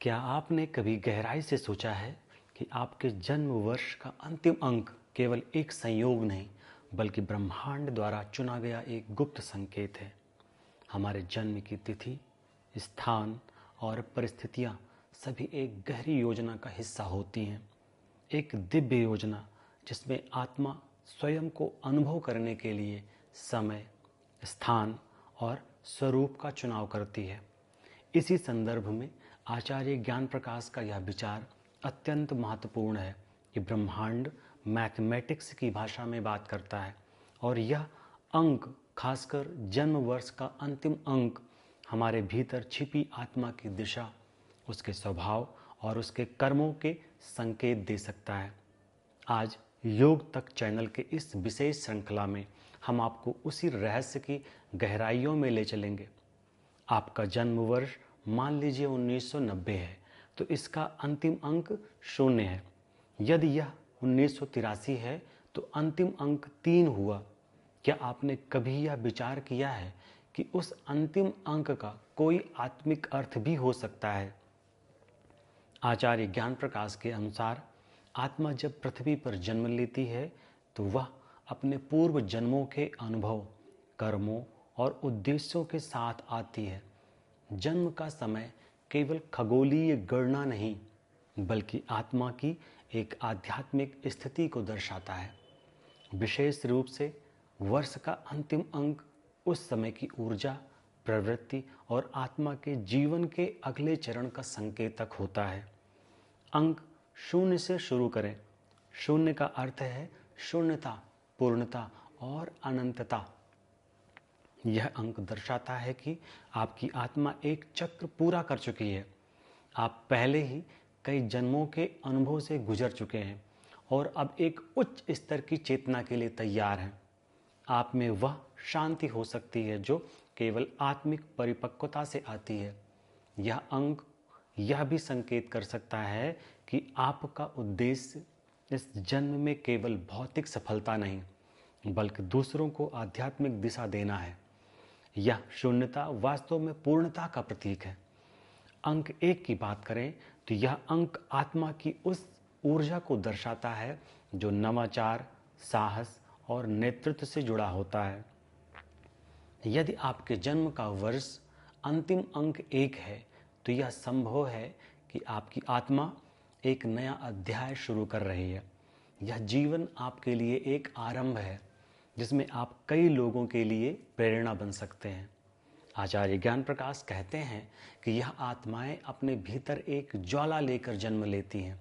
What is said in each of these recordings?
क्या आपने कभी गहराई से सोचा है कि आपके जन्म वर्ष का अंतिम अंक केवल एक संयोग नहीं बल्कि ब्रह्मांड द्वारा चुना गया एक गुप्त संकेत है। हमारे जन्म की तिथि, स्थान और परिस्थितियाँ सभी एक गहरी योजना का हिस्सा होती हैं। एक दिव्य योजना जिसमें आत्मा स्वयं को अनुभव करने के लिए समय, स्थान और स्वरूप का चुनाव करती है। इसी संदर्भ में आचार्य ज्ञान प्रकाश का यह विचार अत्यंत महत्वपूर्ण है कि ब्रह्मांड मैथमेटिक्स की भाषा में बात करता है और यह अंक, खासकर जन्म वर्ष का अंतिम अंक, हमारे भीतर छिपी आत्मा की दिशा, उसके स्वभाव और उसके कर्मों के संकेत दे सकता है। आज योग तक चैनल के इस विशेष श्रृंखला में हम आपको उसी रहस्य की गहराइयों में ले चलेंगे। आपका जन्म वर्ष मान लीजिए 1990 है तो इसका अंतिम अंक 0 है। यदि यह 1983 है तो अंतिम अंक 3 हुआ। क्या आपने कभी यह विचार किया है कि उस अंतिम अंक का कोई आत्मिक अर्थ भी हो सकता है? आचार्य ज्ञान प्रकाश के अनुसार आत्मा जब पृथ्वी पर जन्म लेती है तो वह अपने पूर्व जन्मों के अनुभव, कर्मों और उद्देश्यों के साथ आती है। जन्म का समय केवल खगोलीय गणना नहीं बल्कि आत्मा की एक आध्यात्मिक स्थिति को दर्शाता है। विशेष रूप से वर्ष का अंतिम अंक उस समय की ऊर्जा, प्रवृत्ति और आत्मा के जीवन के अगले चरण का संकेतक होता है। अंक 0 से शुरू करें। 0 का अर्थ है शून्यता, पूर्णता और अनंतता। यह अंक दर्शाता है कि आपकी आत्मा एक चक्र पूरा कर चुकी है। आप पहले ही कई जन्मों के अनुभव से गुजर चुके हैं और अब एक उच्च स्तर की चेतना के लिए तैयार हैं। आप में वह शांति हो सकती है जो केवल आत्मिक परिपक्वता से आती है। यह अंक यह भी संकेत कर सकता है कि आपका उद्देश्य इस जन्म में केवल भौतिक सफलता नहीं बल्कि दूसरों को आध्यात्मिक दिशा देना है। यह शून्यता वास्तव में पूर्णता का प्रतीक है। अंक 1 की बात करें तो यह अंक आत्मा की उस ऊर्जा को दर्शाता है जो नवाचार, साहस और नेतृत्व से जुड़ा होता है। यदि आपके जन्म का वर्ष अंतिम अंक 1 है तो यह संभव है कि आपकी आत्मा एक नया अध्याय शुरू कर रही है। यह जीवन आपके लिए एक आरंभ है जिसमें आप कई लोगों के लिए प्रेरणा बन सकते हैं। आचार्य ज्ञान प्रकाश कहते हैं कि यह आत्माएं अपने भीतर एक ज्वाला लेकर जन्म लेती हैं,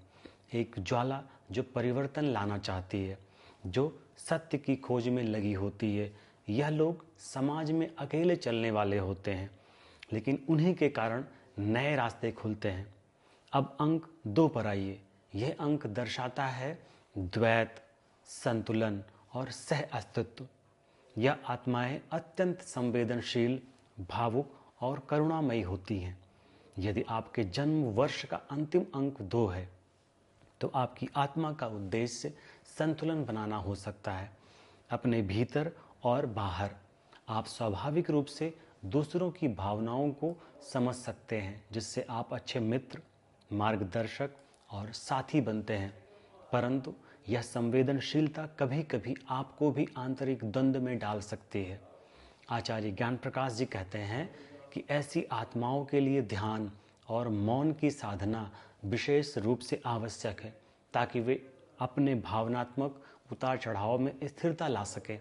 एक ज्वाला जो परिवर्तन लाना चाहती है, जो सत्य की खोज में लगी होती है। यह लोग समाज में अकेले चलने वाले होते हैं लेकिन उन्हीं के कारण नए रास्ते खुलते हैं। अब अंक 2 पर आइए। यह अंक दर्शाता है द्वैत, संतुलन और सह अस्तित्व। यह आत्माएं अत्यंत संवेदनशील, भावुक और करुणामयी होती हैं। यदि आपके जन्म वर्ष का अंतिम अंक 2 है तो आपकी आत्मा का उद्देश्य संतुलन बनाना हो सकता है। अपने भीतर और बाहर आप स्वाभाविक रूप से दूसरों की भावनाओं को समझ सकते हैं जिससे आप अच्छे मित्र, मार्गदर्शक और साथी बनते हैं। परंतु यह संवेदनशीलता कभी कभी आपको भी आंतरिक द्वंद्व में डाल सकती है। आचार्य ज्ञान प्रकाश जी कहते हैं कि ऐसी आत्माओं के लिए ध्यान और मौन की साधना विशेष रूप से आवश्यक है ताकि वे अपने भावनात्मक उतार चढ़ाव में स्थिरता ला सकें।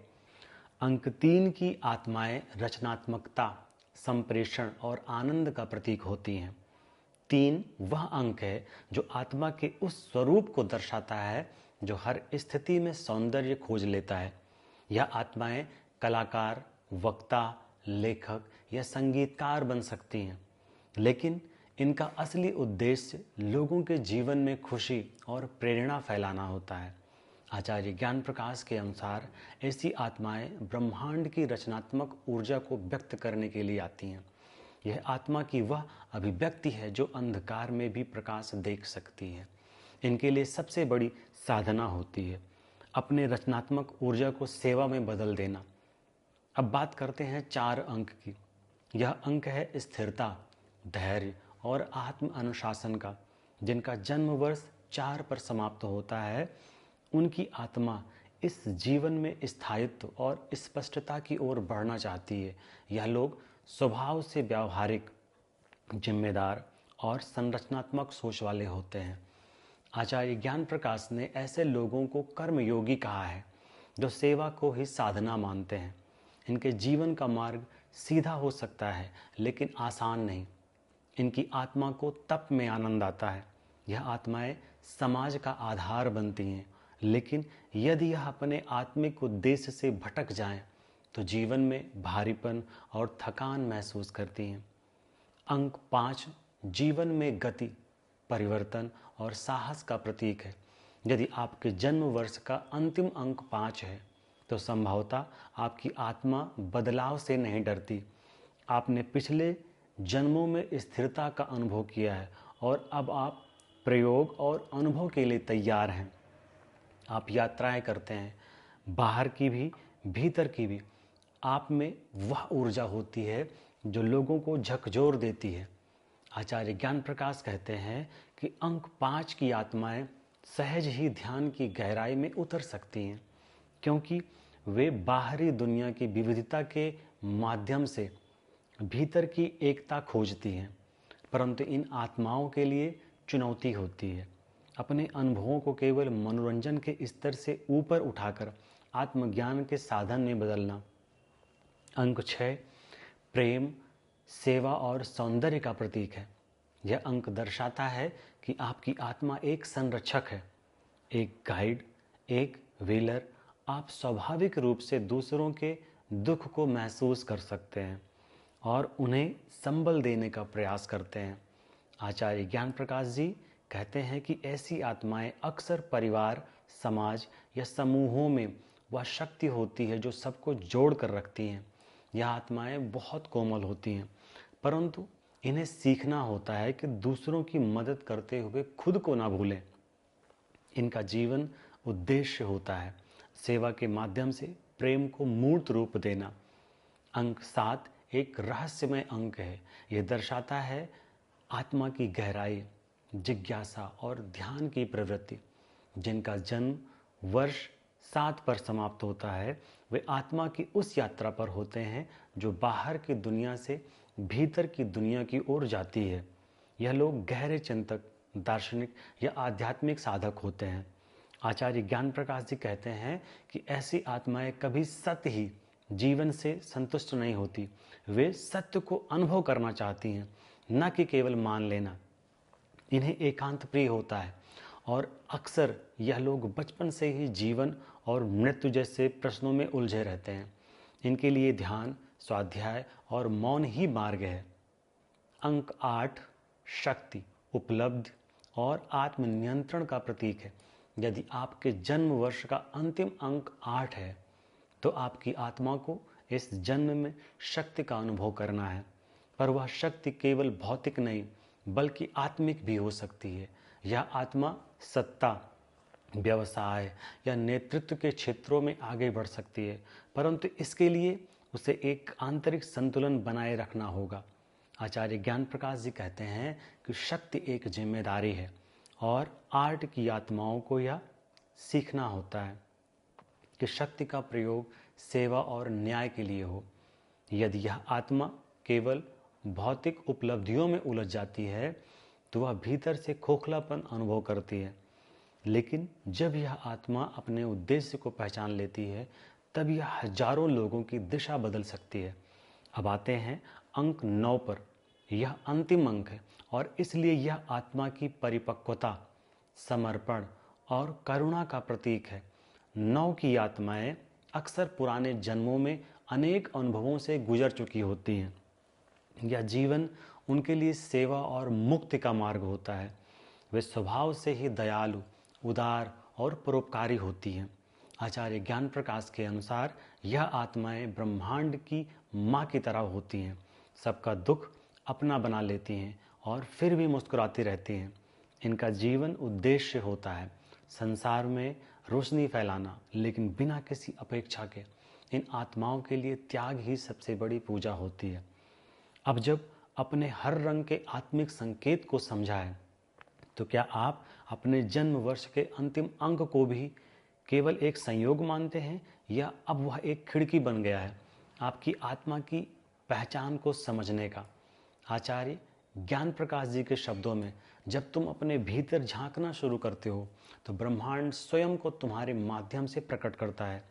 अंक 3 की आत्माएं रचनात्मकता, संप्रेषण और आनंद का प्रतीक होती हैं। 3 वह अंक है जो आत्मा के उस स्वरूप को दर्शाता है जो हर स्थिति में सौंदर्य खोज लेता है। यह आत्माएं कलाकार, वक्ता, लेखक या संगीतकार बन सकती हैं लेकिन इनका असली उद्देश्य लोगों के जीवन में खुशी और प्रेरणा फैलाना होता है। आचार्य ज्ञान प्रकाश के अनुसार ऐसी आत्माएं ब्रह्मांड की रचनात्मक ऊर्जा को व्यक्त करने के लिए आती हैं। यह आत्मा की वह अभिव्यक्ति है जो अंधकार में भी प्रकाश देख सकती है। इनके लिए सबसे बड़ी साधना होती है अपने रचनात्मक ऊर्जा को सेवा में बदल देना। अब बात करते हैं 4 अंक की। यह अंक है स्थिरता, धैर्य और आत्म अनुशासन का, जिनका जन्म वर्ष 4 पर समाप्त होता है, उनकी आत्मा इस जीवन में स्थायित्व और स्पष्टता की ओर बढ़ना चाहती है। यह लोग स्वभाव से व्यावहारिक, जिम्मेदार और संरचनात्मक सोच वाले होते हैं। आचार्य ज्ञान प्रकाश ने ऐसे लोगों को कर्मयोगी कहा है, जो सेवा को ही साधना मानते हैं। इनके जीवन का मार्ग सीधा हो सकता है, लेकिन आसान नहीं। इनकी आत्मा को तप में आनंद आता है। यह आत्माएं समाज का आधार बनती हैं, लेकिन यदि यह अपने आत्मिक उद्देश्य से भटक जाएं, तो जीवन में भारीपन और थकान महसूस करती हैं। अंक 5 जीवन में गति, परिवर्तन और साहस का प्रतीक है। यदि आपके जन्म वर्ष का अंतिम अंक 5 है, तो संभवतः आपकी आत्मा बदलाव से नहीं डरती। आपने पिछले जन्मों में स्थिरता का अनुभव किया है और अब आप प्रयोग और अनुभव के लिए तैयार हैं। आप यात्राएं करते हैं, बाहर की भी भीतर की भी। आप में वह ऊर्जा होती है जो लोगों को झकझोर देती है। आचार्य ज्ञान प्रकाश कहते हैं कि अंक 5 की आत्माएं सहज ही ध्यान की गहराई में उतर सकती हैं, क्योंकि वे बाहरी दुनिया की विविधता के माध्यम से भीतर की एकता खोजती हैं। परंतु इन आत्माओं के लिए चुनौती होती है अपने अनुभवों को केवल मनोरंजन के स्तर से ऊपर उठाकर आत्मज्ञान के साधन में बदलना। अंक 6 प्रेम, सेवा और सौंदर्य का प्रतीक है। यह अंक दर्शाता है कि आपकी आत्मा एक संरक्षक है, एक गाइड, एक व्हीलर। आप स्वाभाविक रूप से दूसरों के दुख को महसूस कर सकते हैं और उन्हें संबल देने का प्रयास करते हैं। आचार्य ज्ञान प्रकाश जी कहते हैं कि ऐसी आत्माएं अक्सर परिवार, समाज या समूहों में वह शक्ति होती है जो सबको जोड़ कर रखती हैं। यह आत्माएं बहुत कोमल होती हैं, परंतु इन्हें सीखना होता है कि दूसरों की मदद करते हुए खुद को ना भूलें। इनका जीवन उद्देश्य होता है सेवा के माध्यम से प्रेम को मूर्त रूप देना। अंक 7 एक रहस्यमय अंक है। यह दर्शाता है आत्मा की गहराई, जिज्ञासा और ध्यान की प्रवृत्ति। जिनका जन्म वर्ष 7 पर समाप्त होता है, वे आत्मा की उस यात्रा पर होते हैं जो बाहर की दुनिया से भीतर की दुनिया की ओर जाती है। यह लोग गहरे चिंतक, दार्शनिक या आध्यात्मिक साधक होते हैं। आचार्य ज्ञान प्रकाश जी कहते हैं कि ऐसी आत्माएं कभी सत्य ही जीवन से संतुष्ट नहीं होती। वे सत्य को अनुभव करना चाहती हैं, न कि केवल मान लेना। इन्हें एकांत प्रिय होता है और अक्सर यह लोग बचपन से ही जीवन और मृत्यु जैसे प्रश्नों में उलझे रहते हैं। इनके लिए ध्यान, स्वाध्याय और मौन ही मार्ग है। अंक 8 शक्ति, उपलब्धि और आत्मनियंत्रण का प्रतीक है। यदि आपके जन्म वर्ष का अंतिम अंक 8 है, तो आपकी आत्मा को इस जन्म में शक्ति का अनुभव करना है। पर वह शक्ति केवल भौतिक नहीं, बल्कि आत्मिक भी हो सकती है। यह आत्मा सत्ता, व्यवसाय या नेतृत्व के क्षेत्रों में आगे बढ़ सकती है, परंतु इसके लिए उसे एक आंतरिक संतुलन बनाए रखना होगा। आचार्य ज्ञान प्रकाश जी कहते हैं कि शक्ति एक जिम्मेदारी है और आर्ट की आत्माओं को यह सीखना होता है कि शक्ति का प्रयोग सेवा और न्याय के लिए हो। यदि यह आत्मा केवल भौतिक उपलब्धियों में उलझ जाती है, तो वह भीतर से खोखलापन अनुभव करती है। लेकिन जब यह आत्मा अपने उद्देश्य को पहचान लेती है, तब यह हजारों लोगों की दिशा बदल सकती है। अब आते हैं अंक 9 पर। यह अंतिम अंक है और इसलिए यह आत्मा की परिपक्वता, समर्पण और करुणा का प्रतीक है। 9 की आत्माएं अक्सर पुराने जन्मों में अनेक अनुभवों से गुजर चुकी होती हैं। यह जीवन उनके लिए सेवा और मुक्ति का मार्ग होता है। वे स्वभाव से ही दयालु, उदार और परोपकारी होती हैं। आचार्य ज्ञान प्रकाश के अनुसार यह आत्माएं ब्रह्मांड की माँ की तरह होती हैं। सबका दुख अपना बना लेती हैं और फिर भी मुस्कुराती रहती हैं। इनका जीवन उद्देश्य होता है संसार में रोशनी फैलाना, लेकिन बिना किसी अपेक्षा के। इन आत्माओं के लिए त्याग ही सबसे बड़ी पूजा होती है। अब जब अपने हर रंग के आत्मिक संकेत को समझा है, तो क्या आप अपने जन्म वर्ष के अंतिम अंक को भी केवल एक संयोग मानते हैं, या अब वह एक खिड़की बन गया है आपकी आत्मा की पहचान को समझने का? आचार्य ज्ञान प्रकाश जी के शब्दों में, जब तुम अपने भीतर झांकना शुरू करते हो तो ब्रह्मांड स्वयं को तुम्हारे माध्यम से प्रकट करता है।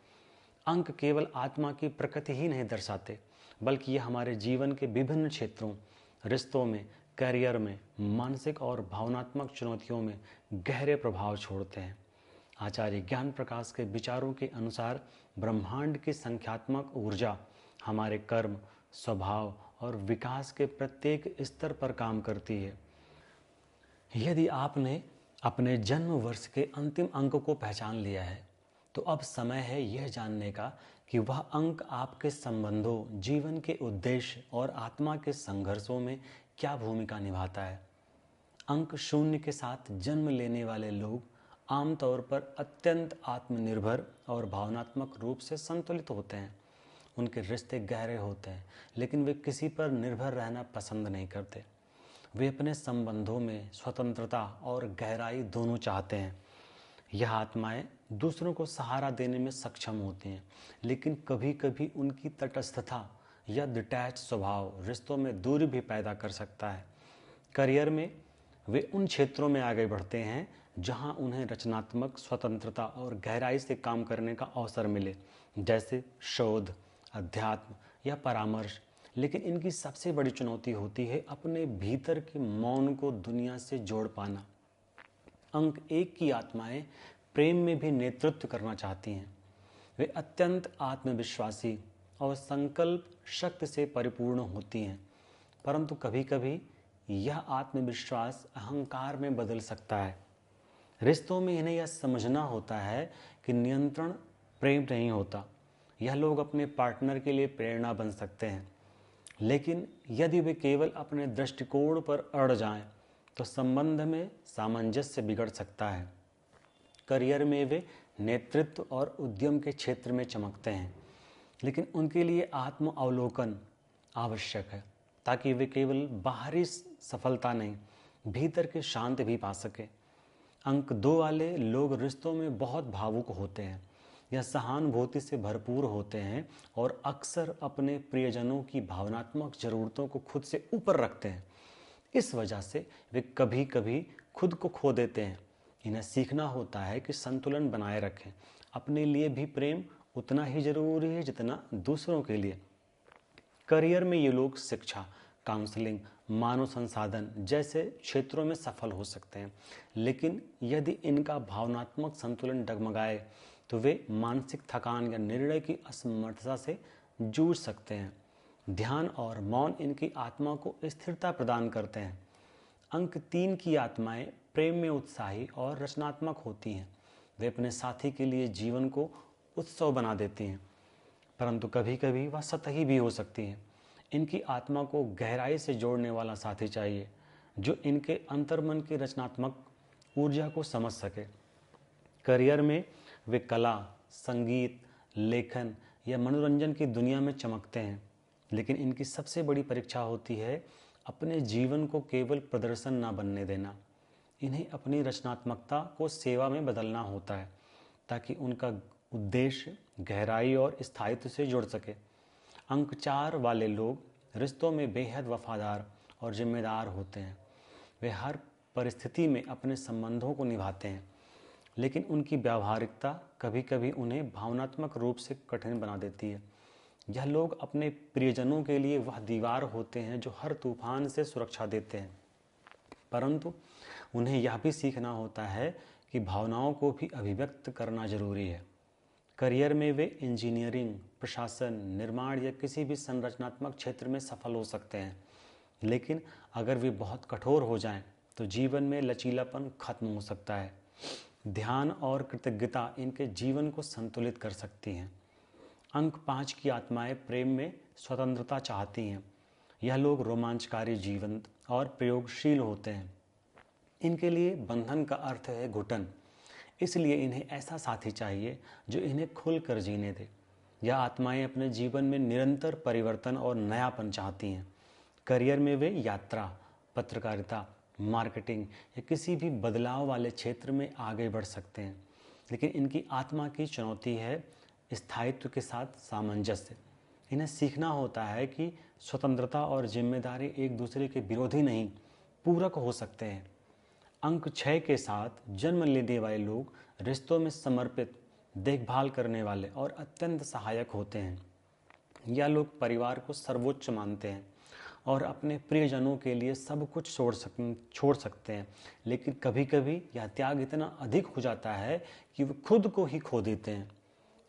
अंक केवल आत्मा की प्रकृति ही नहीं दर्शाते, बल्कि ये हमारे जीवन के विभिन्न क्षेत्रों, रिश्तों में, करियर में, मानसिक और भावनात्मक चुनौतियों में गहरे प्रभाव छोड़ते हैं। आचार्य ज्ञान प्रकाश के विचारों के अनुसार ब्रह्मांड की संख्यात्मक ऊर्जा हमारे कर्म, स्वभाव और विकास के प्रत्येक स्तर पर काम करती है। यदि आपने अपने जन्म वर्ष के अंतिम अंक को पहचान लिया है, तो अब समय है यह जानने का कि वह अंक आपके संबंधों, जीवन के उद्देश्य और आत्मा के संघर्षों में क्या भूमिका निभाता है। अंक शून्य के साथ जन्म लेने वाले लोग आमतौर पर अत्यंत आत्मनिर्भर और भावनात्मक रूप से संतुलित होते हैं। उनके रिश्ते गहरे होते हैं, लेकिन वे किसी पर निर्भर रहना पसंद नहीं करते। वे अपने संबंधों में स्वतंत्रता और गहराई दोनों चाहते हैं। यह आत्माएं दूसरों को सहारा देने में सक्षम होती हैं, लेकिन कभी कभी उनकी तटस्थता या डिटैच स्वभाव रिश्तों में दूरी भी पैदा कर सकता है। करियर में वे उन क्षेत्रों में आगे बढ़ते हैं जहां उन्हें रचनात्मक स्वतंत्रता और गहराई से काम करने का अवसर मिले, जैसे शोध, अध्यात्म या परामर्श। लेकिन इनकी सबसे बड़ी चुनौती होती है अपने भीतर के मौन को दुनिया से जोड़ पाना। अंक एक की आत्माएं प्रेम में भी नेतृत्व करना चाहती हैं। वे अत्यंत आत्मविश्वासी और संकल्प शक्ति से परिपूर्ण होती हैं, परंतु कभी कभी यह आत्मविश्वास अहंकार में बदल सकता है। रिश्तों में इन्हें यह समझना होता है कि नियंत्रण प्रेम नहीं होता। यह लोग अपने पार्टनर के लिए प्रेरणा बन सकते हैं, लेकिन यदि वे केवल अपने दृष्टिकोण पर अड़ जाएं, तो संबंध में सामंजस्य बिगड़ सकता है। करियर में वे नेतृत्व और उद्यम के क्षेत्र में चमकते हैं, लेकिन उनके लिए आत्म अवलोकन आवश्यक है, ताकि वे केवल बाहरी सफलता नहीं, भीतर के शांति भी पा सके। अंक 2 वाले लोग रिश्तों में बहुत भावुक होते हैं। यह सहानुभूति से भरपूर होते हैं और अक्सर अपने प्रियजनों की भावनात्मक जरूरतों को खुद से ऊपर रखते हैं। इस वजह से वे कभी कभी खुद को खो देते हैं। इन्हें सीखना होता है कि संतुलन बनाए रखें। अपने लिए भी प्रेम उतना ही जरूरी है जितना दूसरों के लिए। करियर में ये लोग शिक्षा, काउंसलिंग, मानव संसाधन जैसे क्षेत्रों में सफल हो सकते हैं, लेकिन यदि इनका भावनात्मक संतुलन डगमगाए तो वे मानसिक थकान या निर्णय की असमर्थता से जूझ सकते हैं। ध्यान और मौन इनकी आत्मा को स्थिरता प्रदान करते हैं। अंक 3 की आत्माएं प्रेम में उत्साही और रचनात्मक होती हैं। वे अपने साथी के लिए जीवन को उत्सव बना देती हैं, परंतु कभी कभी वह सतही भी हो सकती हैं। इनकी आत्मा को गहराई से जोड़ने वाला साथी चाहिए, जो इनके अंतर्मन की रचनात्मक ऊर्जा को समझ सके। करियर में वे कला, संगीत, लेखन या मनोरंजन की दुनिया में चमकते हैं, लेकिन इनकी सबसे बड़ी परीक्षा होती है अपने जीवन को केवल प्रदर्शन न बनने देना। इन्हें अपनी रचनात्मकता को सेवा में बदलना होता है, ताकि उनका उद्देश्य गहराई और स्थायित्व से जुड़ सके। अंक 4 वाले लोग रिश्तों में बेहद वफादार और जिम्मेदार होते हैं। वे हर परिस्थिति में अपने संबंधों को निभाते हैं, लेकिन उनकी व्यावहारिकता कभी कभी उन्हें भावनात्मक रूप से कठिन बना देती है। यह लोग अपने प्रियजनों के लिए वह दीवार होते हैं जो हर तूफान से सुरक्षा देते हैं, परंतु उन्हें यह भी सीखना होता है कि भावनाओं को भी अभिव्यक्त करना जरूरी है। करियर में वे इंजीनियरिंग, प्रशासन, निर्माण या किसी भी संरचनात्मक क्षेत्र में सफल हो सकते हैं, लेकिन अगर वे बहुत कठोर हो जाएं, तो जीवन में लचीलापन खत्म हो सकता है। ध्यान और कृतज्ञता इनके जीवन को संतुलित कर सकती हैं। अंक 5 की आत्माएं प्रेम में स्वतंत्रता चाहती हैं। यह लोग रोमांचकारी, जीवंत और प्रयोगशील होते हैं। इनके लिए बंधन का अर्थ है घुटन, इसलिए इन्हें ऐसा साथी चाहिए जो इन्हें खुलकर जीने दे। यह आत्माएं अपने जीवन में निरंतर परिवर्तन और नयापन चाहती हैं। करियर में वे यात्रा, पत्रकारिता, मार्केटिंग या किसी भी बदलाव वाले क्षेत्र में आगे बढ़ सकते हैं। लेकिन इनकी आत्मा की चुनौती है स्थायित्व के साथ सामंजस्य। इन्हें सीखना होता है कि स्वतंत्रता और जिम्मेदारी एक दूसरे के विरोधी नहीं, पूरक हो सकते हैं। अंक 6 के साथ जन्म लेने वाले लोग रिश्तों में समर्पित, देखभाल करने वाले और अत्यंत सहायक होते हैं। यह लोग परिवार को सर्वोच्च मानते हैं और अपने प्रियजनों के लिए सब कुछ छोड़ सकते हैं। लेकिन कभी कभी यह त्याग इतना अधिक हो जाता है कि वे खुद को ही खो देते हैं।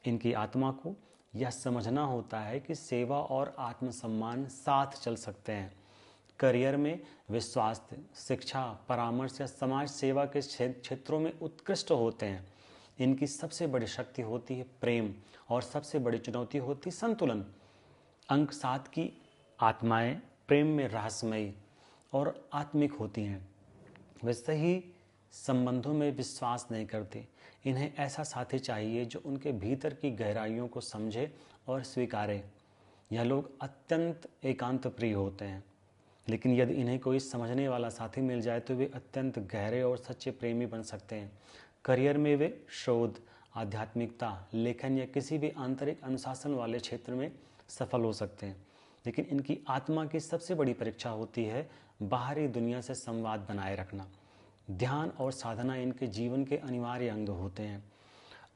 इनकी आत्मा को यह समझना होता है कि सेवा और आत्मसम्मान साथ चल सकते हैं। करियर में वे स्वास्थ्य, शिक्षा, परामर्श या समाज सेवा के क्षेत्रों में उत्कृष्ट होते हैं। इनकी सबसे बड़ी शक्ति होती है प्रेम और सबसे बड़ी चुनौती होती है संतुलन। अंक 7 की आत्माएं प्रेम में रहस्यमयी और आत्मिक होती हैं। वे सही संबंधों में विश्वास नहीं करते। इन्हें ऐसा साथी चाहिए जो उनके भीतर की गहराइयों को समझे और स्वीकारे। यह लोग अत्यंत एकांत प्रिय होते हैं, लेकिन यदि इन्हें कोई समझने वाला साथी मिल जाए तो वे अत्यंत गहरे और सच्चे प्रेमी बन सकते हैं। करियर में वे शोध, आध्यात्मिकता, लेखन या किसी भी आंतरिक अनुशासन वाले क्षेत्र में सफल हो सकते हैं। लेकिन इनकी आत्मा की सबसे बड़ी परीक्षा होती है बाहरी दुनिया से संवाद बनाए रखना। ध्यान और साधना इनके जीवन के अनिवार्य अंग होते हैं।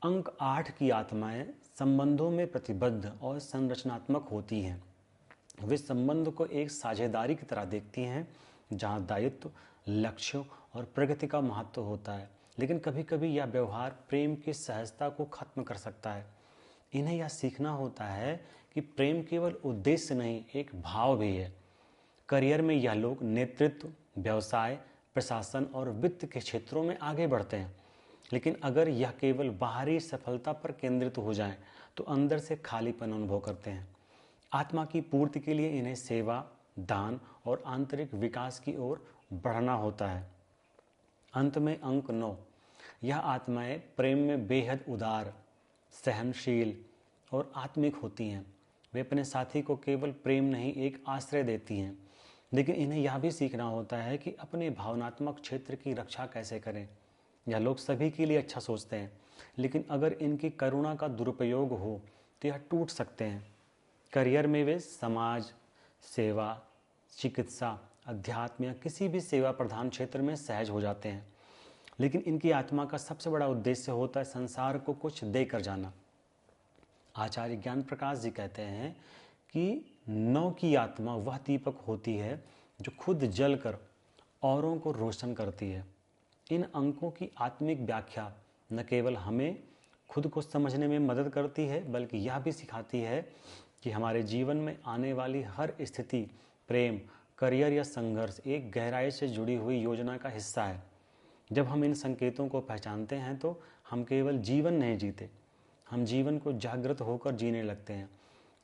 अंक 8 की आत्माएं संबंधों में प्रतिबद्ध और संरचनात्मक होती हैं। वे संबंध को एक साझेदारी की तरह देखती हैं जहां दायित्व, लक्ष्यों और प्रगति का महत्व होता है। लेकिन कभी कभी यह व्यवहार प्रेम की सहजता को खत्म कर सकता है। इन्हें यह सीखना होता है कि प्रेम केवल उद्देश्य नहीं, एक भाव भी है। करियर में यह लोग नेतृत्व, व्यवसाय, प्रशासन और वित्त के क्षेत्रों में आगे बढ़ते हैं। लेकिन अगर यह केवल बाहरी सफलता पर केंद्रित हो जाए तो अंदर से खालीपन अनुभव करते हैं। आत्मा की पूर्ति के लिए इन्हें सेवा, दान और आंतरिक विकास की ओर बढ़ना होता है। अंत में अंक 9, यह आत्माएं प्रेम में बेहद उदार, सहनशील और आत्मिक होती हैं। वे अपने साथी को केवल प्रेम नहीं, एक आश्रय देती हैं। लेकिन इन्हें यह भी सीखना होता है कि अपने भावनात्मक क्षेत्र की रक्षा कैसे करें। यह लोग सभी के लिए अच्छा सोचते हैं, लेकिन अगर इनकी करुणा का दुरुपयोग हो तो यह टूट सकते हैं। करियर में वे समाज सेवा, चिकित्सा, अध्यात्म या किसी भी सेवा प्रधान क्षेत्र में सहज हो जाते हैं। लेकिन इनकी आत्मा का सबसे बड़ा उद्देश्य होता है संसार को कुछ देकर जाना। आचार्य ज्ञान प्रकाश जी कहते हैं कि 9 की आत्मा वह दीपक होती है जो खुद जलकर औरों को रोशन करती है। इन अंकों की आत्मिक व्याख्या न केवल हमें खुद को समझने में मदद करती है, बल्कि यह भी सिखाती है कि हमारे जीवन में आने वाली हर स्थिति, प्रेम, करियर या संघर्ष एक गहराई से जुड़ी हुई योजना का हिस्सा है। जब हम इन संकेतों को पहचानते हैं तो हम केवल जीवन नहीं जीते, हम जीवन को जागृत होकर जीने लगते हैं।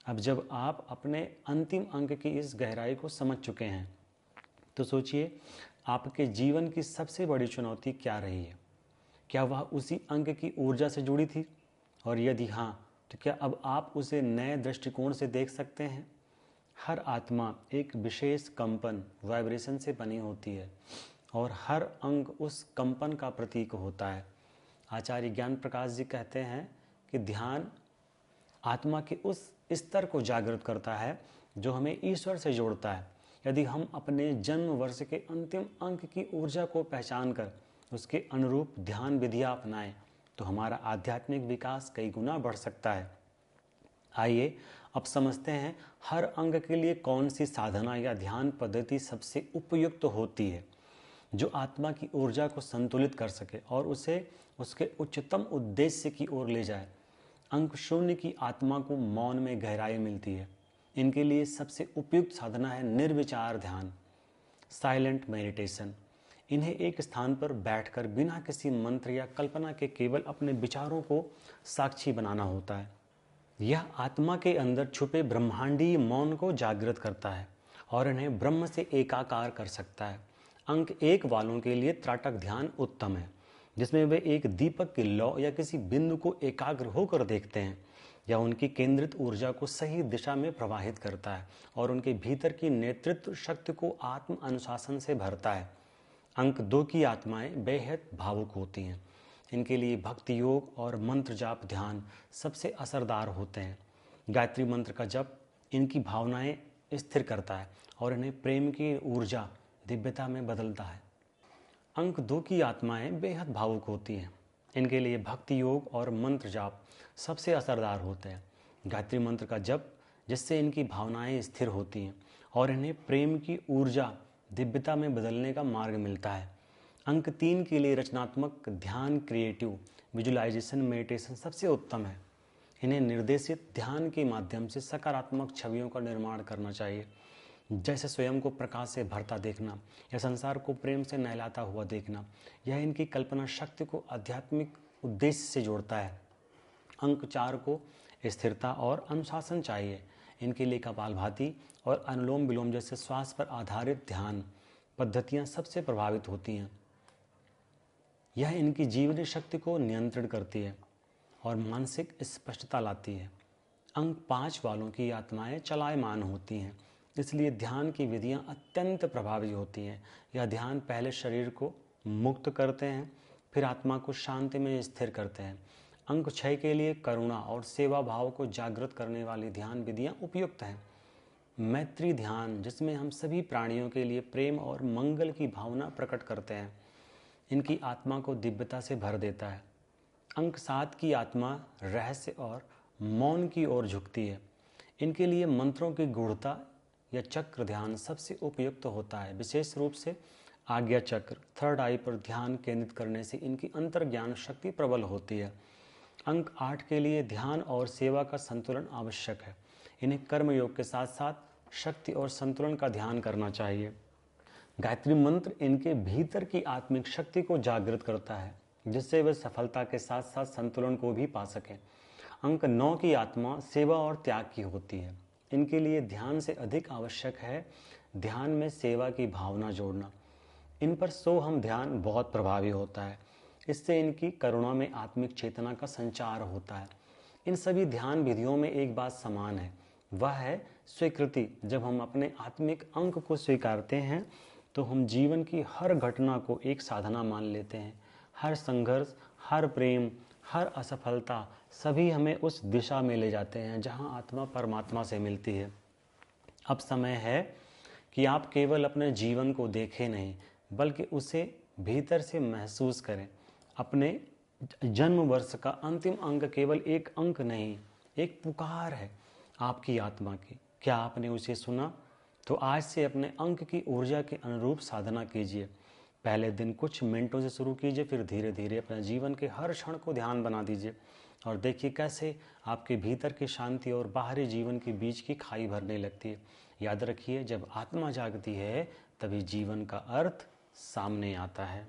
अब जब आप अपने अंतिम अंक की इस गहराई को समझ चुके हैं तो सोचिए, आपके जीवन की सबसे बड़ी चुनौती क्या रही है? क्या वह उसी अंक की ऊर्जा से जुड़ी थी? और यदि हाँ, तो क्या अब आप उसे नए दृष्टिकोण से देख सकते हैं? हर आत्मा एक विशेष कंपन, वाइब्रेशन से बनी होती है और हर अंक उस कंपन का प्रतीक होता है। आचार्य ज्ञान प्रकाश जी कहते हैं कि ध्यान आत्मा के उस स्तर को जागृत करता है जो हमें ईश्वर से जोड़ता है। यदि हम अपने जन्म वर्ष के अंतिम अंक की ऊर्जा को पहचान कर उसके अनुरूप ध्यान विधियाँ अपनाएं तो हमारा आध्यात्मिक विकास कई गुना बढ़ सकता है। आइए अब समझते हैं हर अंग के लिए कौन सी साधना या ध्यान पद्धति सबसे उपयुक्त होती है, जो आत्मा की ऊर्जा को संतुलित कर सके और उसे उसके उच्चतम उद्देश्य की ओर ले जाए। अंक 0 की आत्मा को मौन में गहराई मिलती है। इनके लिए सबसे उपयुक्त साधना है निर्विचार ध्यान, साइलेंट मेडिटेशन। इन्हें एक स्थान पर बैठकर बिना किसी मंत्र या कल्पना के केवल अपने विचारों को साक्षी बनाना होता है। यह आत्मा के अंदर छुपे ब्रह्मांडीय मौन को जागृत करता है और इन्हें ब्रह्म से एकाकार कर सकता है। अंक 1 वालों के लिए त्राटक ध्यान उत्तम है, जिसमें वे एक दीपक की लौ या किसी बिंदु को एकाग्र होकर देखते हैं। यह उनकी केंद्रित ऊर्जा को सही दिशा में प्रवाहित करता है और उनके भीतर की नेतृत्व शक्ति को आत्म अनुशासन से भरता है। अंक 2 की आत्माएं बेहद भावुक होती हैं। इनके लिए भक्ति योग और मंत्र जाप ध्यान सबसे असरदार होते हैं। गायत्री मंत्र का जप इनकी भावनाएं स्थिर करता है और इन्हें प्रेम की ऊर्जा दिव्यता में बदलता है। अंक 2 की आत्माएं बेहद भावुक होती हैं। इनके लिए भक्ति योग और मंत्र जाप सबसे असरदार होते हैं। गायत्री मंत्र का जप जिससे इनकी भावनाएं स्थिर होती हैं और इन्हें प्रेम की ऊर्जा दिव्यता में बदलने का मार्ग मिलता है। अंक 3 के लिए रचनात्मक ध्यान क्रिएटिव विजुलाइजेशन मेडिटेशन सबसे उत्तम है। इन्हें निर्देशित ध्यान के माध्यम से सकारात्मक छवियों का निर्माण करना चाहिए, जैसे स्वयं को प्रकाश से भरता देखना या संसार को प्रेम से नहलाता हुआ देखना। यह इनकी कल्पना शक्ति को आध्यात्मिक उद्देश्य से जोड़ता है। अंक 4 को स्थिरता और अनुशासन चाहिए। इनके लिए कपालभाति और अनुलोम विलोम जैसे श्वास पर आधारित ध्यान पद्धतियां सबसे प्रभावित होती हैं। यह इनकी जीवनी शक्ति को नियंत्रण करती है और मानसिक स्पष्टता लाती है। अंक 5 वालों की आत्माएं चलायमान होती हैं, इसलिए ध्यान की विधियां अत्यंत प्रभावी होती हैं। यह ध्यान पहले शरीर को मुक्त करते हैं, फिर आत्मा को शांति में स्थिर करते हैं। अंक 6 के लिए करुणा और सेवा भाव को जागृत करने वाली ध्यान विधियां उपयुक्त हैं। मैत्री ध्यान जिसमें हम सभी प्राणियों के लिए प्रेम और मंगल की भावना प्रकट करते हैं, इनकी आत्मा को दिव्यता से भर देता है। अंक 7 की आत्मा रहस्य और मौन की ओर झुकती है। इनके लिए मंत्रों की गूढ़ता या चक्र ध्यान सबसे उपयुक्त होता है। विशेष रूप से आज्ञा चक्र थर्ड आई पर ध्यान केंद्रित करने से इनकी अंतर्ज्ञान शक्ति प्रबल होती है। अंक 8 के लिए ध्यान और सेवा का संतुलन आवश्यक है। इन्हें कर्म योग के साथ साथ शक्ति और संतुलन का ध्यान करना चाहिए। गायत्री मंत्र इनके भीतर की आत्मिक शक्ति को जागृत करता है, जिससे वे सफलता के साथ साथ संतुलन को भी पा सकें। अंक 9 की आत्मा सेवा और त्याग की होती है। इनके लिए ध्यान से अधिक आवश्यक है ध्यान में सेवा की भावना जोड़ना। इन पर सोहम ध्यान बहुत प्रभावी होता है। इससे इनकी करुणा में आत्मिक चेतना का संचार होता है। इन सभी ध्यान विधियों में एक बात समान है, वह है स्वीकृति। जब हम अपने आत्मिक अंक को स्वीकारते हैं तो हम जीवन की हर घटना को एक साधना मान लेते हैं। हर संघर्ष, हर प्रेम, हर असफलता सभी हमें उस दिशा में ले जाते हैं जहां आत्मा परमात्मा से मिलती है। अब समय है कि आप केवल अपने जीवन को देखें नहीं, बल्कि उसे भीतर से महसूस करें। अपने जन्म वर्ष का अंतिम अंक केवल एक अंक नहीं, एक पुकार है आपकी आत्मा की। क्या आपने उसे सुना? तो आज से अपने अंक की ऊर्जा के अनुरूप साधना कीजिए। पहले दिन कुछ मिनटों से शुरू कीजिए, फिर धीरे धीरे अपने जीवन के हर क्षण को ध्यान बना दीजिए और देखिए कैसे आपके भीतर की शांति और बाहरी जीवन के बीच की खाई भरने लगती है। याद रखिए, जब आत्मा जागती है तभी जीवन का अर्थ सामने आता है।